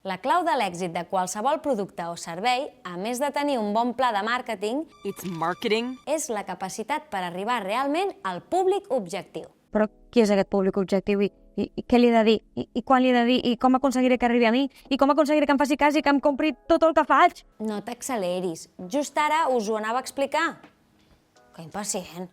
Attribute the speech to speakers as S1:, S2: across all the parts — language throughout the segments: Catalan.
S1: La clau de l'èxit de qualsevol producte o servei, a més de tenir un bon pla de màrqueting, és la capacitat per arribar realment al públic objectiu.
S2: Però qui és aquest públic objectiu i què li he de dir? I quan li he de dir? I com aconseguiré que arribi a mi? I com aconseguiré que em faci cas i que em compri tot el que faig?
S1: No t'acceleris. Just ara us ho anava a explicar. Que impacient.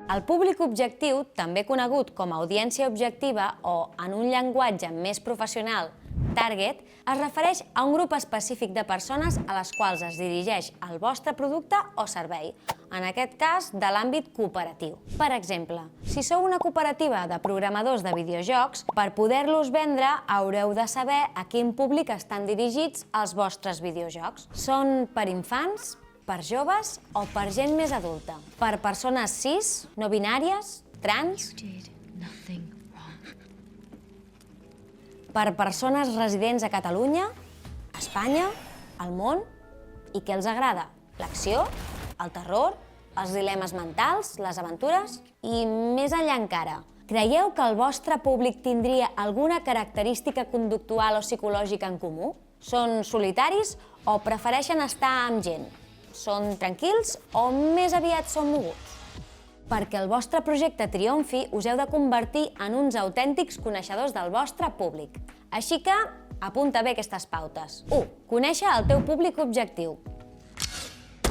S1: El públic objectiu, també conegut com a audiència objectiva o, en un llenguatge més professional, target, es refereix a un grup específic de persones a les quals es dirigeix el vostre producte o servei, en aquest cas de l'àmbit cooperatiu. Per exemple, si sou una cooperativa de programadors de videojocs, per poder-los vendre haureu de saber a quin públic estan dirigits els vostres videojocs. Són per infants, per joves o per gent més adulta? Per persones cis, no binàries, trans? Per persones residents a Catalunya, a Espanya, al món? I què els agrada? L'acció, el terror, els dilemes mentals, les aventures? I més enllà encara, creieu que el vostre públic tindria alguna característica conductual o psicològica en comú? Són solitaris o prefereixen estar amb gent? Són tranquils o més aviat són moguts? Perquè el vostre projecte triomfi, us heu de convertir en uns autèntics coneixedors del vostre públic. Així que, apunta bé aquestes pautes. 1. Conèixer el teu públic objectiu.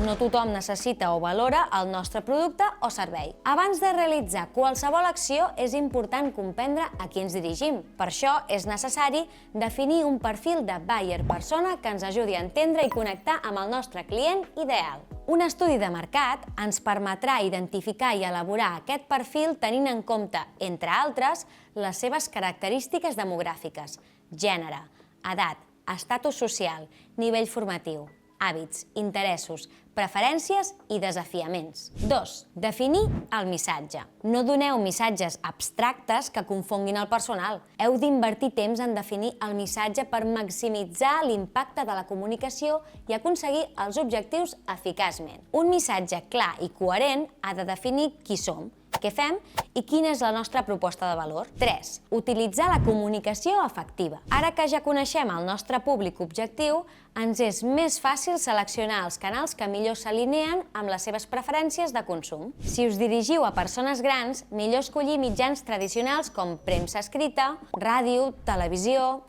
S1: No tothom necessita o valora el nostre producte o servei. Abans de realitzar qualsevol acció, és important comprendre a qui ens dirigim. Per això és necessari definir un perfil de buyer persona que ens ajudi a entendre i connectar amb el nostre client ideal. Un estudi de mercat ens permetrà identificar i elaborar aquest perfil tenint en compte, entre altres, les seves característiques demogràfiques, gènere, edat, estatus social, nivell formatiu, hàbits, interessos, preferències i desafiaments. 2. Definir el missatge. No doneu missatges abstractes que confonguin el personal. Heu d'invertir temps en definir el missatge per maximitzar l'impacte de la comunicació i aconseguir els objectius eficaçment. Un missatge clar i coherent ha de definir qui som, què fem i quina és la nostra proposta de valor. 3. Utilitzar la comunicació efectiva. Ara que ja coneixem el nostre públic objectiu, ens és més fàcil seleccionar els canals que millor s'alineen amb les seves preferències de consum. Si us dirigiu a persones grans, millor escollir mitjans tradicionals com premsa escrita, ràdio, televisió.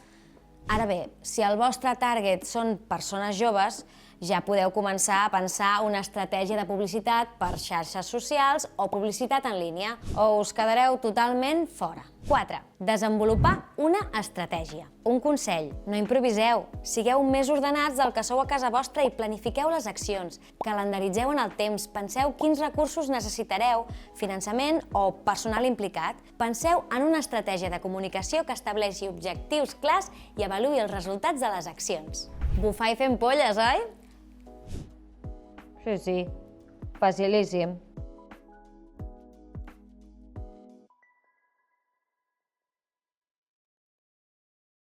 S1: Ara bé, si el vostre target són persones joves, ja podeu començar a pensar una estratègia de publicitat per xarxes socials o publicitat en línia, o us quedareu totalment fora. 4. Desenvolupar una estratègia. Un consell, no improviseu, sigueu més ordenats del que sou a casa vostra i planifiqueu les accions, calendaritzeu en el temps, penseu quins recursos necessitareu, finançament o personal implicat. Penseu en una estratègia de comunicació que estableixi objectius clars i avaluï els resultats de les accions. Bufar i fent polles, oi?
S2: Sí, facilíssim.